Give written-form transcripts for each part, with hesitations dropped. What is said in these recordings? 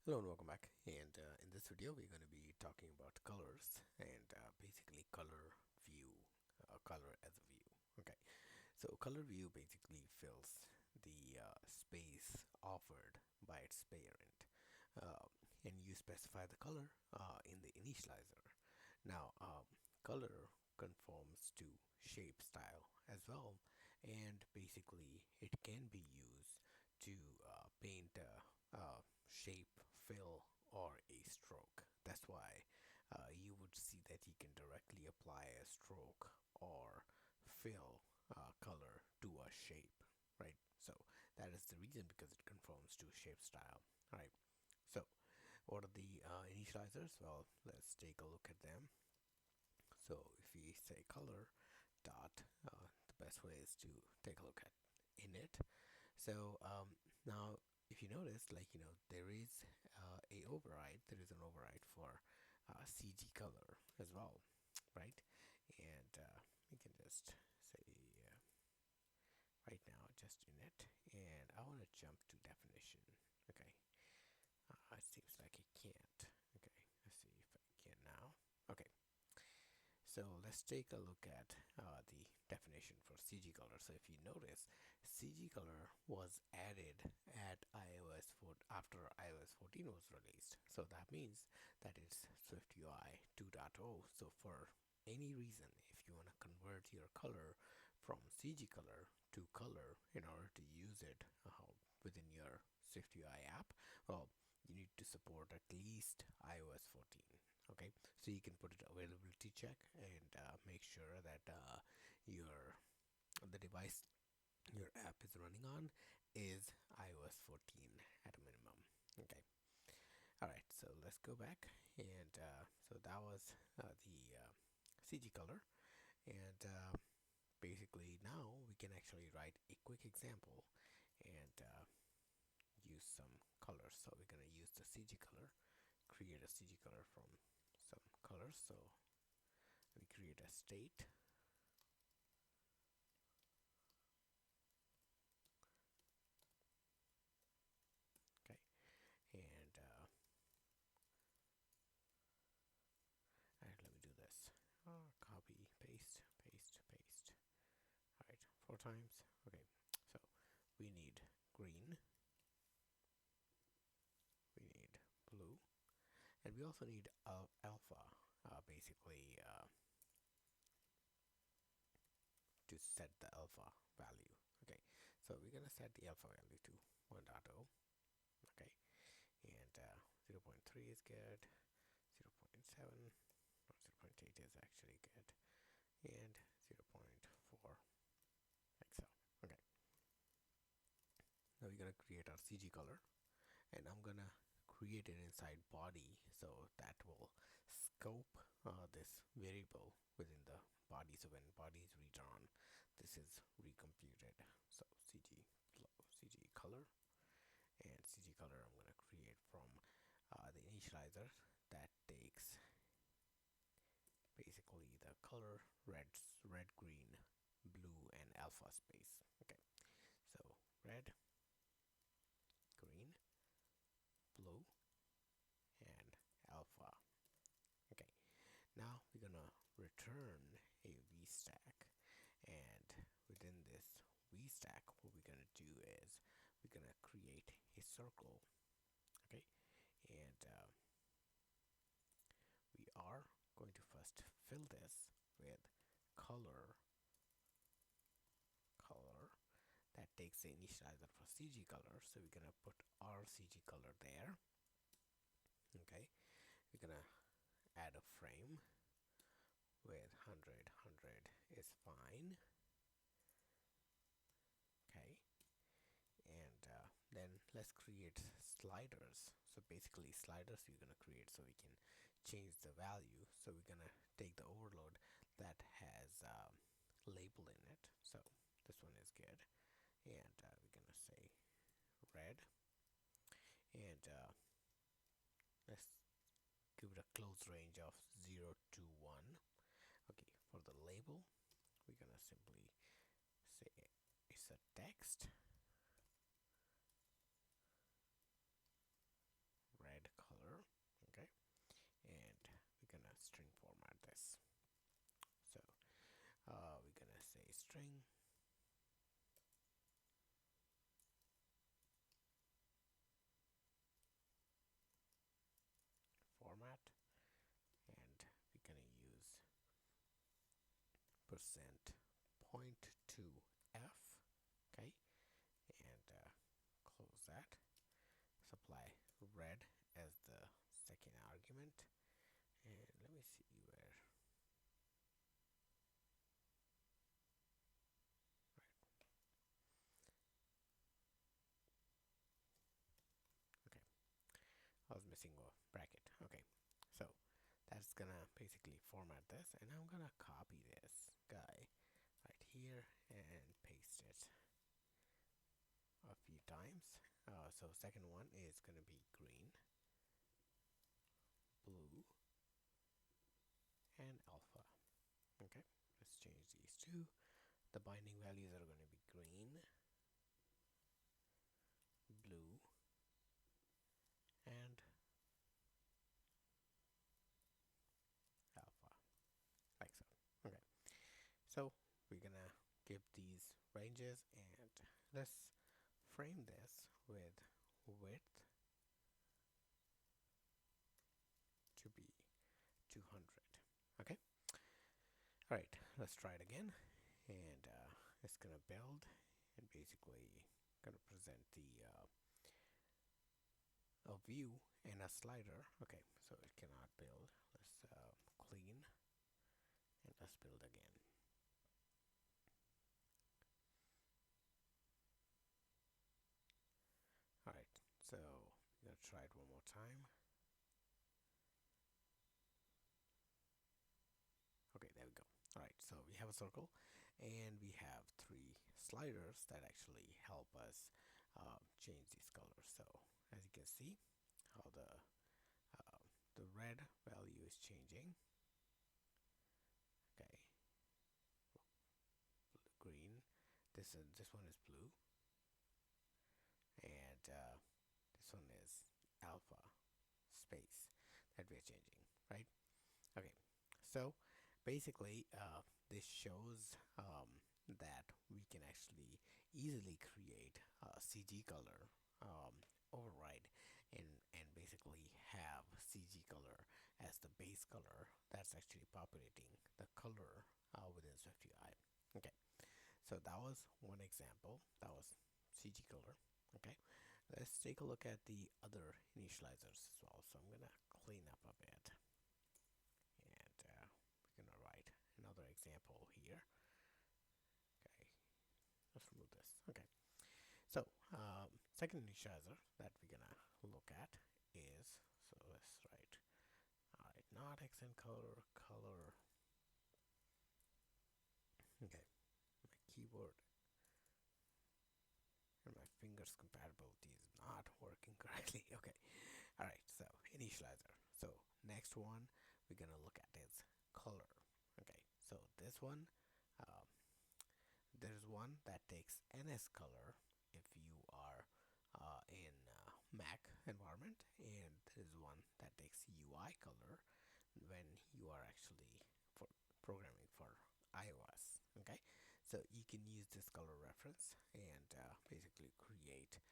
Hello and welcome back. And in this video, we're going to be talking about colors and basically color view, color as a view. Okay, so color view basically fills the space offered by its parent, uh, and you specify the color in the initializer. Now, color conforms to shape style as well, and basically it can be used to paint shape, fill, or a stroke. That's why you would see that you can directly apply a stroke or fill color to a shape, right? So that is the reason, because it conforms to shape style, right? So what are the initializers? Well, let's take a look at them. So if we say color dot, the best way is to take a look at init. So now if you notice, there is a override. There is an override for CG color as well, right? And we can just say right now just init, and I want to jump to definition. Okay, it seems like it can't. Okay, let's see if I can now. Okay, so let's take a look at the definition for CG color. So if you notice, CG color was added at iOS 4 after iOS 14 was released. So that means that it's SwiftUI 2.0. So for any reason, if you want to convert your color from CG color to color in order to use it within your SwiftUI app, well, you need to support at least iOS 14. Okay, so you can put it availability check and make sure that your the device your app is running on is iOS 14 at a minimum. Okay, all right, so let's go back, and so that was the CG color. And basically now we can actually write a quick example and use some colors. So we're going to use the CG color, create a CG color from some colors. So we create a state. Okay, and let me do this. Copy, paste, paste, paste. All right, 4 times. Okay, so we need green, we need blue, and we also need alpha, basically to set the alpha value. Okay, so we're gonna set the alpha value to 1.0. Okay, and 0 0.3 is good, 0 0.7, no, 0 0.8 is actually good, and 0 0.4, like so. Okay, now we're gonna create our CG color, and I'm gonna create it inside body, so that will scope this variable within the body. So when body is redrawn, this is recomputed. So CG color, and CG color I'm gonna create from the initializer that takes basically the color red, green, blue, and alpha space. Okay, so red, green, blue, and alpha. Okay, now we're gonna return a VStack, and within this VStack, what we're gonna do is we're gonna create a circle. Okay, and we are going to first fill this with color color that takes the initializer for CG color. So we're gonna put our CG color there. Okay, we're gonna add a frame with 100 is fine. Okay, and then let's create sliders. So basically sliders we're gonna create so we can change the value. So we're gonna take the overload that has label in it. So this one is good, and we're gonna say red, and let's give it a close range of 0 to 1. Okay, for the label we're gonna simply say it's a text red string, format, and we're gonna use percent point to f. Okay, and close that. Supply red as the second argument, and let me see where. Okay, I was missing a bracket. Okay, so that's gonna basically format this, and I'm gonna copy this guy right here and paste it a few times. So second one is gonna be green, blue, and alpha. Okay, let's change these two. The binding values are going to be green, blue, and alpha, like so. Okay, so we're gonna give these ranges, and let's frame this with width to be 200. Okay, all right, let's try it again, and it's gonna build and basically gonna present the a view and a slider. Okay, so it cannot build. Let's clean, and let's build again. All right, so we're gonna try it one more time. Okay, there we go. All right, so we have a circle, and we have three sliders that actually help us change these colors. So as you can see, how the red value is changing. Okay, green. This one is blue, and this one is alpha space that we're changing, right? Okay, so basically, this shows that we can actually easily create a CG color override, and basically have CG color as the base color that's actually populating the color within SwiftUI. Okay, so that was one example. That was CG color. Okay, let's take a look at the other initializers as well. So I'm gonna clean up a bit, and we're gonna write another example here. Okay, let's remove this. Okay, so second initializer that we're gonna look at is, so let's write, all right, not accent color, color. Okay, my keyboard and my fingers compatibility is not working correctly. Okay, all right, so initializer. So next one we're gonna look at is color. Okay, so this one, um, there's one that takes NS color if you are in Mac environment, and there's one that takes UI color when you are actually for programming for iOS. Okay, so you can use this color reference and basically create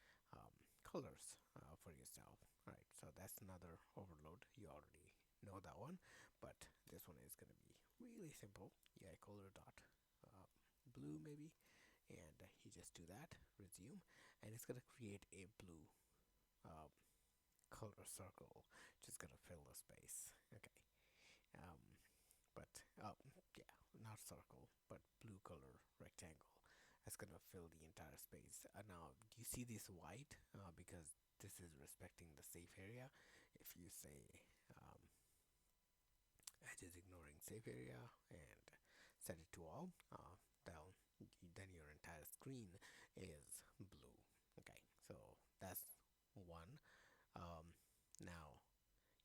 colors for yourself. All right, so that's another overload. You already know that one, but this one is going to be really simple. UI color dot blue maybe, and you just do that, resume, and it's going to create a blue uh, color circle, just going to fill the space. Okay, um, but yeah, not circle, but blue color rectangle. That's gonna fill the entire space. Now, do you see this white? Because this is respecting the safe area. If you say edges ignoring safe area and set it to all, then your entire screen is blue. Okay, so that's one. Now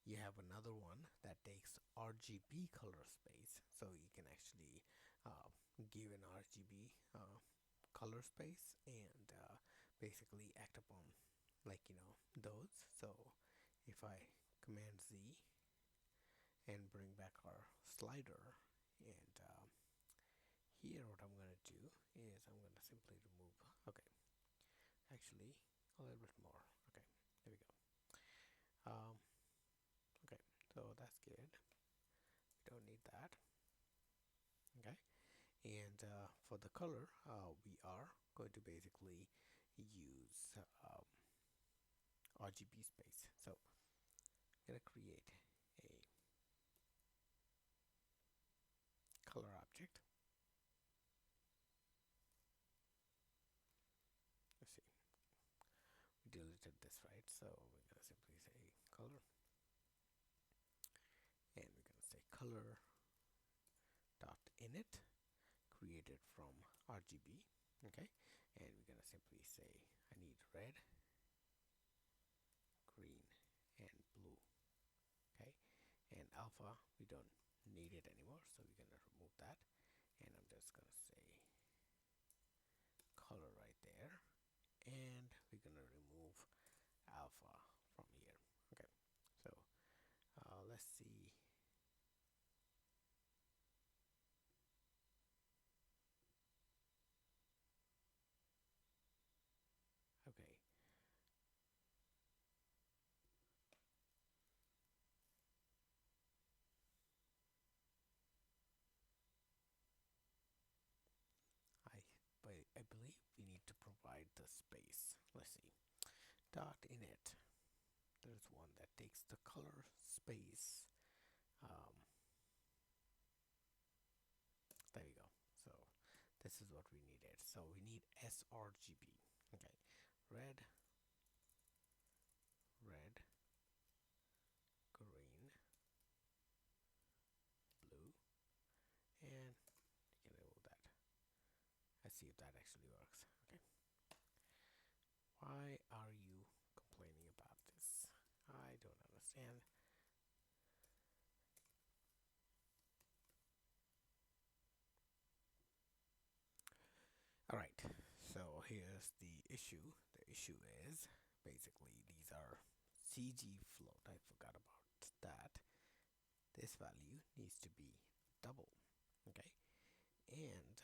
you have another one that takes RGB color space, so you can actually give an RGB color space and basically act upon, like, those. So if I command Z and bring back our slider, and here what I'm gonna do is I'm gonna simply remove, okay, actually a little bit more. Okay, there we go. um, okay, so that's good, we don't need that. Okay, and for the color, we are going to basically use RGB space. So I'm gonna create a color object. Let's see, we deleted this, right? So we're gonna simply say color, and we're gonna say color dot init created from RGB. Okay, and we're gonna simply say I need red, green, and blue. Okay, and alpha we don't need it anymore, so we're gonna remove that, and I'm just gonna say color right there, and we're gonna remove alpha from here. Okay, so let's see. Okay, I I believe we need to provide the space. Let's see, dot init. There's one that takes the color space. Um, there we go. So this is what we needed. So we need sRGB. Okay, red, red, green, blue, and you can remove that. Let's see if that actually works. Okay. Why are you complaining about this? I don't understand. Alright, so here's the issue. The issue is basically these are CG float. I forgot about that. This value needs to be double. Okay, and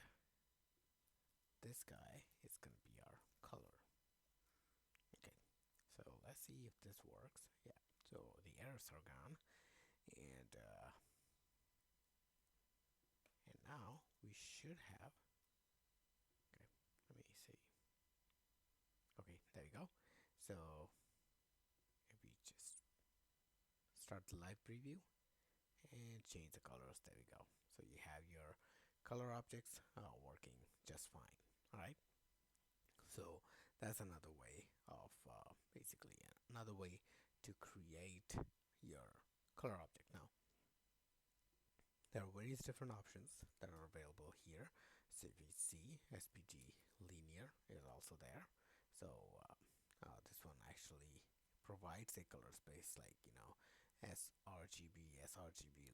this guy is going to be our color. Okay, so let's see if this works. Yeah, so the errors are gone, and now we should have. Okay, let me see. Okay, there we go. So if we just start the live preview and change the colors, there we go. So you have your color objects working just fine. All right. So that's another way of basically another way to create your color object. Now there are various different options that are available here. So if you see SPG linear is also there. So this one actually provides a color space like sRGB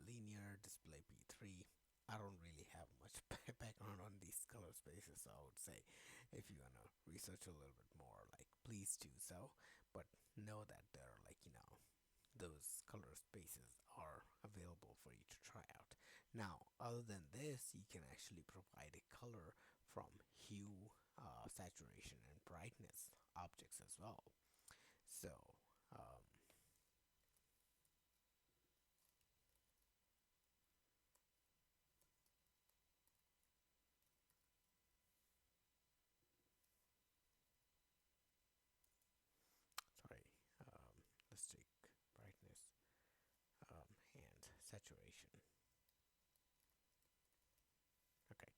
linear, display P3. I don't really have much background on these color spaces, so I would say if you wanna research a little bit more, like please do so. But know that there are those color spaces are available for you to try out. Now, other than this, you can actually provide a color from hue, saturation, and brightness objects as well. So, um, sorry, let's take brightness and saturation. Okay,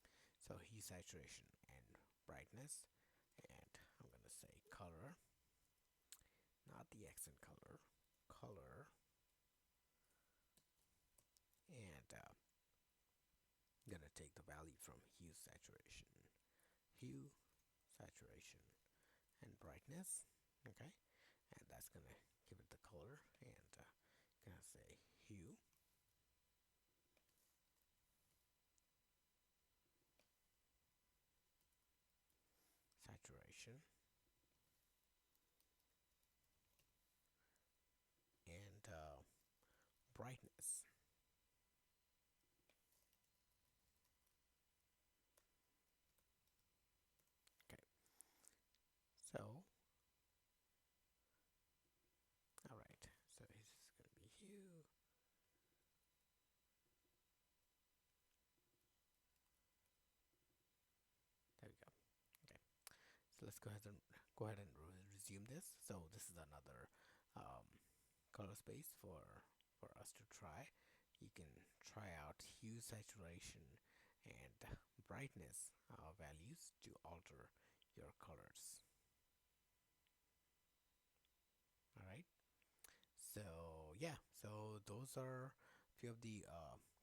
so hue, saturation, and brightness, and I'm gonna say color, not the accent color, color, and I'm gonna take the value from hue, saturation, and brightness. Okay, and that's gonna give it the color, and gonna say hue, saturation, and brightness. let's go ahead and resume this. So this is another um, color space for us to try. You can try out hue, saturation, and brightness values to alter your colors. All right. So yeah, so those are few of the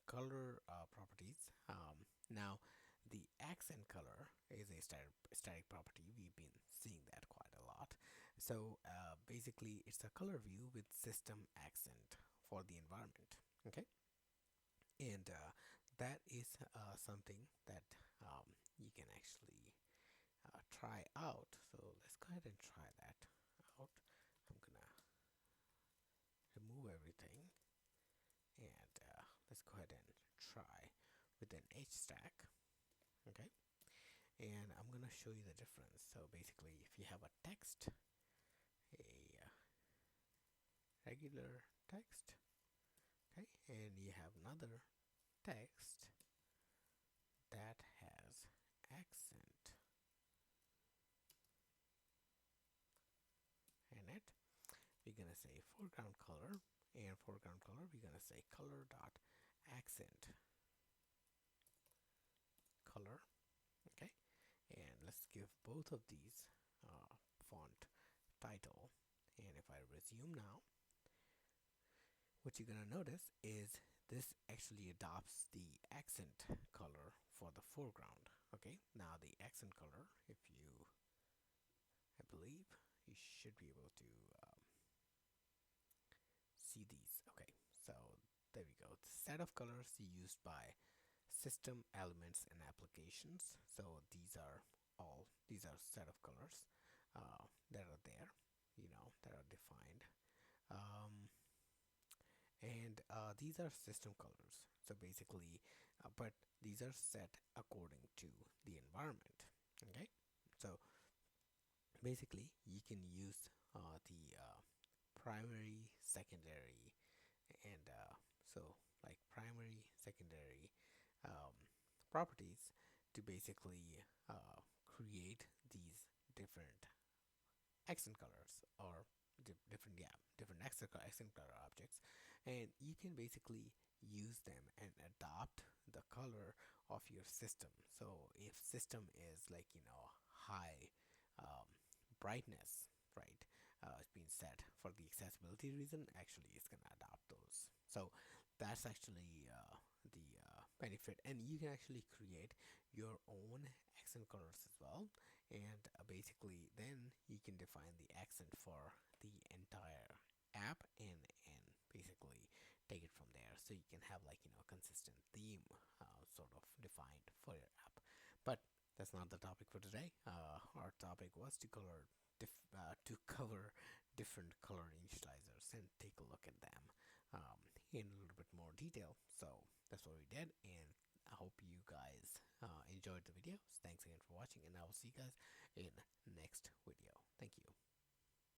color properties. Now, the accent color is a static property. We've been seeing that quite a lot. So basically, it's a color view with system accent for the environment. Okay, and that is something that you can actually try out. So let's go ahead and try that out. I'm gonna remove everything and let's go ahead and try with an H stack. Okay, and I'm gonna show you the difference. So basically, if you have a text, a regular text, okay, and you have another text that has accent in it, we're gonna say foreground color, and foreground color we're gonna say color dot accent color. Okay, and let's give both of these font title. And if I resume now, what you're gonna notice is this actually adopts the accent color for the foreground. Okay, now the accent color, if you, I believe you should be able to see these. Okay, so there we go. The set of colors used by system elements and applications. So these are set of colors that are there, that are defined. Um, and these are system colors. So basically, but these are set according to the environment. Okay, so basically you can use the primary, secondary, and so like primary, secondary um, properties to basically create these different accent colors or different accent color objects, and you can basically use them and adopt the color of your system. So if system is like high um, brightness, right, it's been set for the accessibility reason, actually it's gonna adopt those. So that's actually the benefit, and you can actually create your own accent colors as well, and basically then you can define the accent for the entire app, and basically take it from there, so you can have like consistent theme sort of defined for your app. But that's not the topic for today. Our topic was to cover different color initializers and take a look at them in a little bit more detail. So that's what we did, and I hope you guys enjoyed the video. Thanks again for watching, and I will see you guys